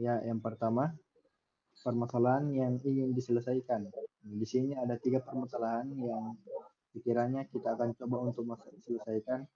Ya, yang pertama, permasalahan yang ingin diselesaikan. Di sini ada 3 permasalahan yang sekiranya kita akan coba untuk selesaikan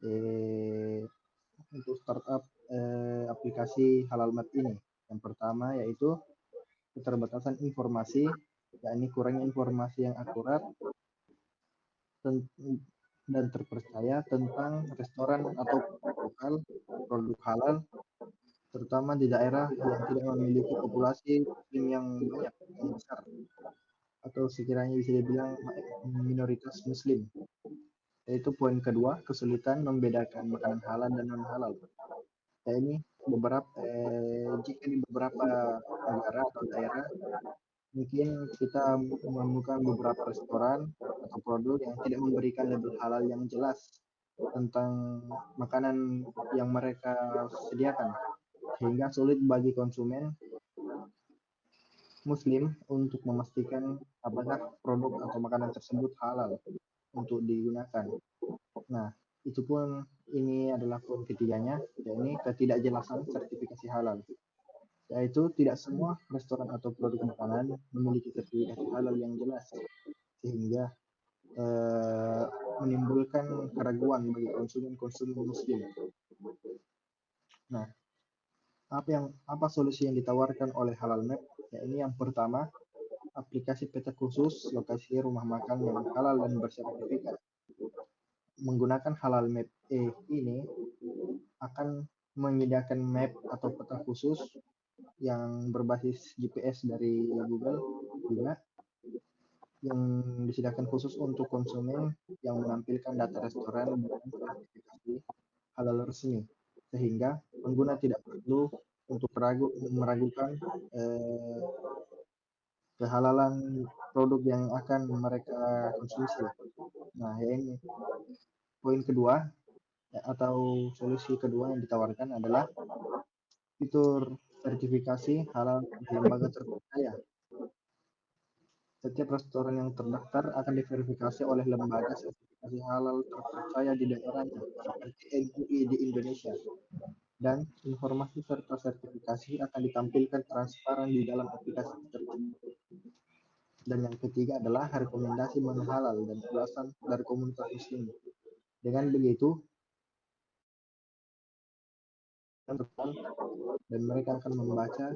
eh, untuk startup aplikasi Halal Map ini. Yang pertama yaitu keterbatasan informasi, yakni kurangnya informasi yang akurat dan terpercaya tentang restoran atau lokal produk halal, terutama di daerah yang tidak memiliki populasi muslim yang banyak, yang besar, atau sekiranya bisa dibilang minoritas muslim. Yaitu poin kedua, kesulitan membedakan makanan halal dan non halal. Ya ini jika di beberapa negara atau daerah mungkin kita menemukan beberapa restoran atau produk yang tidak memberikan label halal yang jelas tentang makanan yang mereka sediakan, sehingga sulit bagi konsumen muslim untuk memastikan apakah produk atau makanan tersebut halal untuk digunakan. Nah, itu pun ini adalah poin ketiganya, yakni ketidakjelasan sertifikasi halal. Yaitu tidak semua restoran atau produk makanan memiliki sertifikasi halal yang jelas, sehingga menimbulkan keraguan bagi konsumen-konsumen muslim. Nah, apa solusi yang ditawarkan oleh Halal Map? Ya, ini yang pertama, aplikasi peta khusus lokasi rumah makan yang halal dan bersertifikat. Menggunakan Halal Map ini akan menyediakan map atau peta khusus yang berbasis GPS dari Google juga, yang disediakan khusus untuk konsumen yang menampilkan data restoran dengan sertifikasi halal resmi, sehingga pengguna tidak perlu untuk meragukan eh, kehalalan produk yang akan mereka konsumsi. Nah, ini poin kedua atau solusi kedua yang ditawarkan adalah fitur sertifikasi halal di lembaga terpercaya. Setiap restoran yang terdaftar akan diverifikasi oleh lembaga sertifikasi halal terpercaya di daerahnya, seperti MUI di Indonesia. Dan informasi serta sertifikasi akan ditampilkan transparan di dalam aplikasi tersebut. Dan yang ketiga adalah rekomendasi menu halal dan ulasan dari komunitas muslim. Dengan begitu, dan mereka akan membaca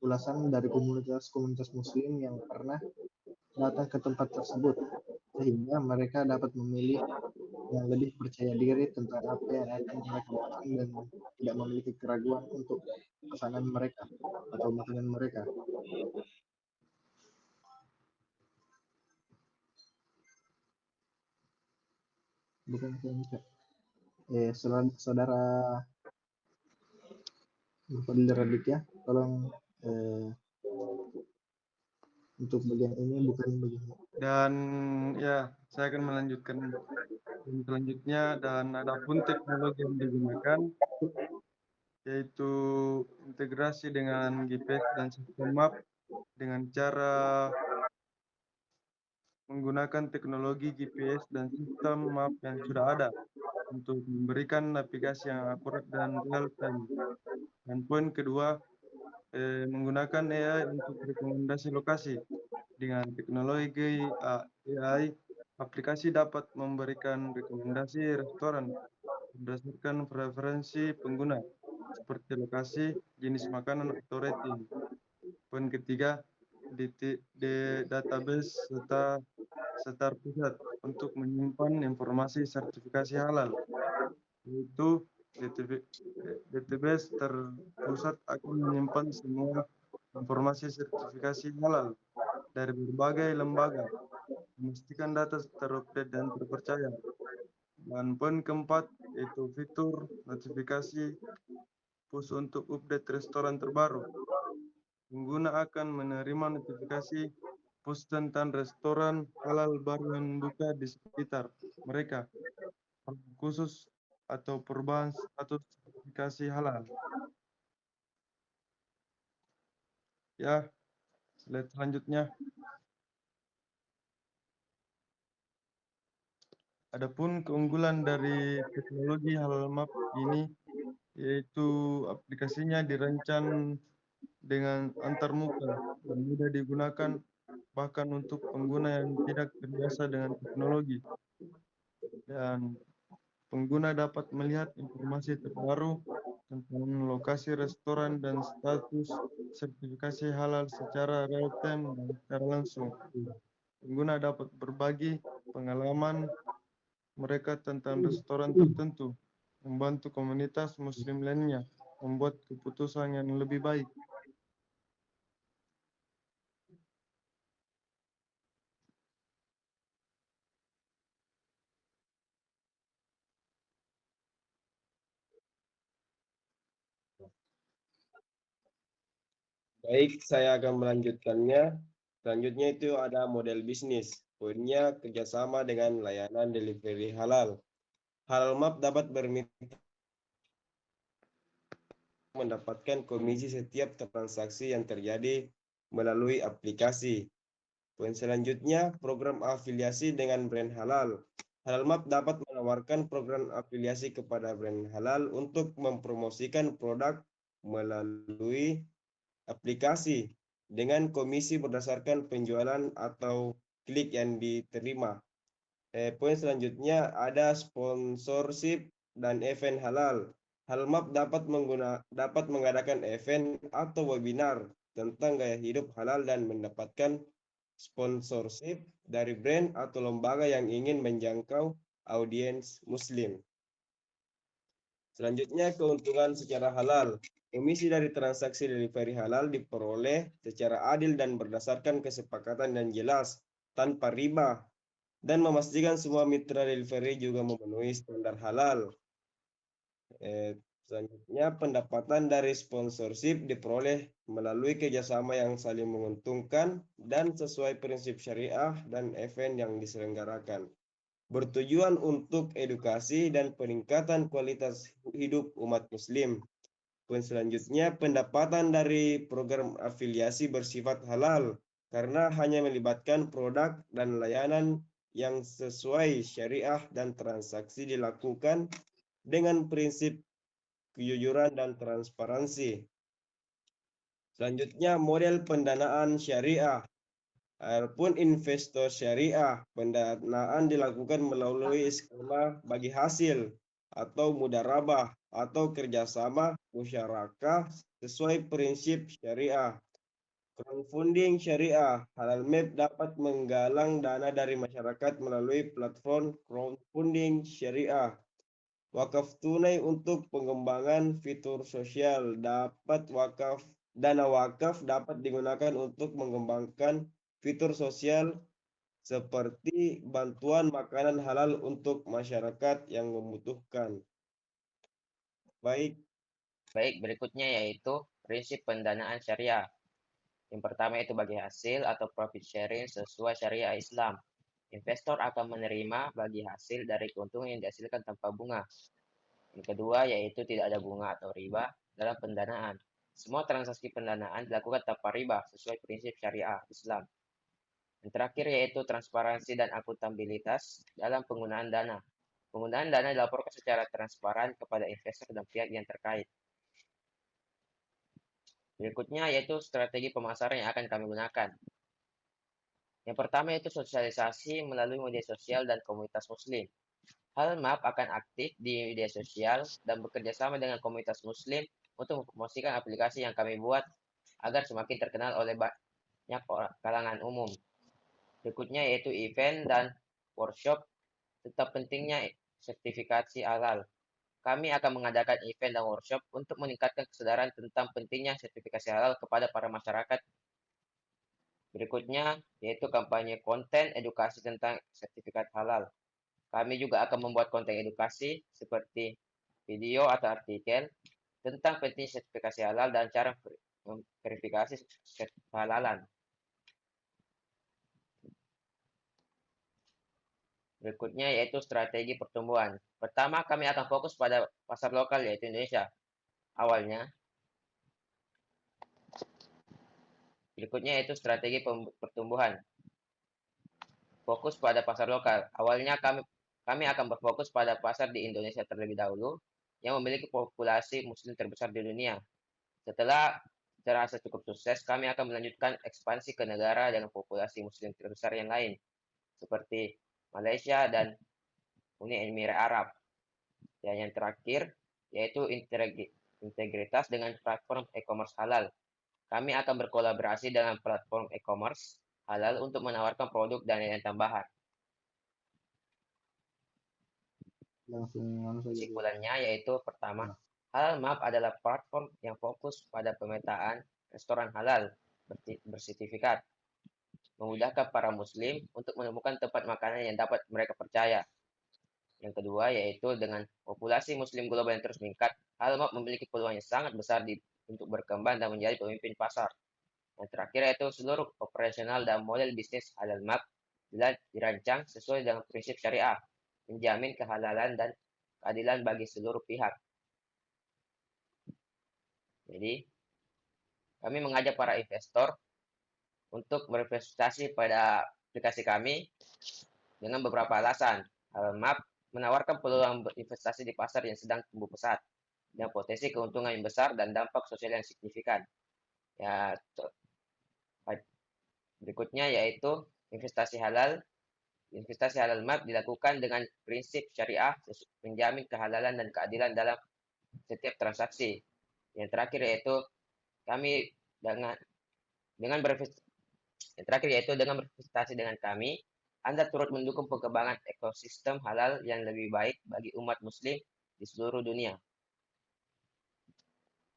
ulasan dari komunitas muslim yang pernah datang ke tempat tersebut, sehingga mereka dapat memilih yang lebih percaya diri tentang apa yang akan mereka makan dan tidak memiliki keraguan untuk pesanan mereka atau makanan mereka. Bukan saudara Fadil Raditya, tolong untuk bagian ini bukan bagian. Dan ya, saya akan melanjutkan selanjutnya. Dan adapun teknologi yang digunakan yaitu integrasi dengan GPS dan sistem map dengan cara menggunakan teknologi GPS dan sistem map yang sudah ada untuk memberikan navigasi yang akurat dan real time. Dan poin kedua, menggunakan AI untuk rekomendasi lokasi. Dengan teknologi AI, aplikasi dapat memberikan rekomendasi restoran berdasarkan preferensi pengguna, seperti lokasi, jenis makanan, atau rating. Poin ketiga, di database setar pusat untuk menyimpan informasi sertifikasi halal. Yaitu database terpusat akan menyimpan semua informasi sertifikasi halal dari berbagai lembaga, memastikan data terupdate dan terpercaya. Dan poin keempat, yaitu fitur notifikasi push untuk update restoran terbaru. Pengguna akan menerima notifikasi push tentang restoran halal baru yang buka di sekitar mereka, khusus atau perubahan status sertifikasi halal. Ya, slide selanjutnya. Adapun keunggulan dari teknologi Halal Map ini yaitu aplikasinya dirancang dengan antarmuka dan mudah digunakan bahkan untuk pengguna yang tidak terbiasa dengan teknologi. Dan pengguna dapat melihat informasi terbaru tentang lokasi restoran dan status sertifikasi halal secara real-time dan secara langsung. Pengguna dapat berbagi pengalaman mereka tentang restoran tertentu, membantu komunitas Muslim lainnya membuat keputusan yang lebih baik. Baik, saya akan melanjutkannya. Selanjutnya itu ada model bisnis. Poinnya kerjasama dengan layanan delivery halal. Halal Map dapat bermitra mendapatkan komisi setiap transaksi yang terjadi melalui aplikasi. Poin selanjutnya, program afiliasi dengan brand halal. Halal Map dapat menawarkan program afiliasi kepada brand halal untuk mempromosikan produk melalui aplikasi dengan komisi berdasarkan penjualan atau klik yang diterima. Poin selanjutnya ada sponsorship dan event halal. Halmap dapat mengadakan event atau webinar tentang gaya hidup halal dan mendapatkan sponsorship dari brand atau lembaga yang ingin menjangkau audiens Muslim. Selanjutnya, keuntungan secara halal. Komisi dari transaksi delivery halal diperoleh secara adil dan berdasarkan kesepakatan yang jelas, tanpa riba, dan memastikan semua mitra delivery juga memenuhi standar halal. Selanjutnya, pendapatan dari sponsorship diperoleh melalui kerjasama yang saling menguntungkan dan sesuai prinsip syariah dan event yang diselenggarakan. Bertujuan untuk edukasi dan peningkatan kualitas hidup umat Muslim. Poin selanjutnya, pendapatan dari program afiliasi bersifat halal karena hanya melibatkan produk dan layanan yang sesuai syariah dan transaksi dilakukan dengan prinsip kejujuran dan transparansi. Selanjutnya, model pendanaan syariah. Adapun investor syariah, pendanaan dilakukan melalui skema bagi hasil atau mudharabah atau kerjasama musyarakah sesuai prinsip syariah. Crowdfunding syariah, Halal Map dapat menggalang dana dari masyarakat melalui platform crowdfunding syariah. Wakaf tunai untuk pengembangan fitur sosial dana wakaf dapat digunakan untuk mengembangkan fitur sosial seperti bantuan makanan halal untuk masyarakat yang membutuhkan. Baik, berikutnya yaitu prinsip pendanaan syariah. Yang pertama itu bagi hasil atau profit sharing sesuai syariah Islam. Investor akan menerima bagi hasil dari keuntungan yang dihasilkan tanpa bunga. Yang kedua yaitu tidak ada bunga atau riba dalam pendanaan. Semua transaksi pendanaan dilakukan tanpa riba sesuai prinsip syariah Islam. Yang terakhir yaitu transparansi dan akuntabilitas dalam penggunaan dana. Penggunaan dana dilaporkan secara transparan kepada investor dan pihak yang terkait. Berikutnya yaitu strategi pemasaran yang akan kami gunakan. Yang pertama yaitu sosialisasi melalui media sosial dan komunitas Muslim. Halal Map akan aktif di media sosial dan bekerja sama dengan komunitas Muslim untuk mempromosikan aplikasi yang kami buat agar semakin terkenal oleh banyak kalangan umum. Berikutnya yaitu event dan workshop. Tetap pentingnya sertifikasi halal. Kami akan mengadakan event dan workshop untuk meningkatkan kesadaran tentang pentingnya sertifikasi halal kepada para masyarakat. Berikutnya yaitu kampanye konten edukasi tentang sertifikat halal. Kami juga akan membuat konten edukasi seperti video atau artikel tentang penting sertifikasi halal dan cara verifikasi kehalalan. Berikutnya yaitu strategi pertumbuhan. Pertama, kami akan fokus pada pasar lokal yaitu Indonesia. Awalnya. Berikutnya yaitu strategi pertumbuhan. Fokus pada pasar lokal. Awalnya kami akan berfokus pada pasar di Indonesia terlebih dahulu. yang memiliki populasi muslim terbesar di dunia. Setelah terasa cukup sukses, kami akan melanjutkan ekspansi ke negara dengan populasi muslim terbesar yang lain, seperti Malaysia dan Uni Emirat Arab. Dan yang terakhir, yaitu integritas dengan platform e-commerce halal. Kami akan berkolaborasi dengan platform e-commerce halal untuk menawarkan produk dan nilai tambahan. Langsung saja. Kesimpulannya yaitu pertama, Halal Map adalah platform yang fokus pada pemetaan restoran halal bersertifikat, memudahkan para muslim untuk menemukan tempat makanan yang dapat mereka percaya. Yang kedua yaitu dengan populasi muslim global yang terus meningkat, Halal Map memiliki peluang yang sangat besar untuk berkembang dan menjadi pemimpin pasar. Yang terakhir yaitu seluruh operasional dan model bisnis Halal Map dirancang sesuai dengan prinsip syariah, menjamin kehalalan dan keadilan bagi seluruh pihak. Jadi, kami mengajak para investor untuk berinvestasi pada aplikasi kami dengan beberapa alasan. Halal Map menawarkan peluang berinvestasi di pasar yang sedang tumbuh pesat, dengan potensi keuntungan yang besar dan dampak sosial yang signifikan. Ya, berikutnya yaitu investasi halal. Investasi halal Map dilakukan dengan prinsip syariah, menjamin kehalalan dan keadilan dalam setiap transaksi. Yang terakhir yaitu dengan berinvestasi dengan kami, Anda turut mendukung perkembangan ekosistem halal yang lebih baik bagi umat muslim di seluruh dunia.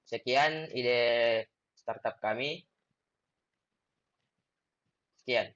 Sekian ide startup kami. Sekian.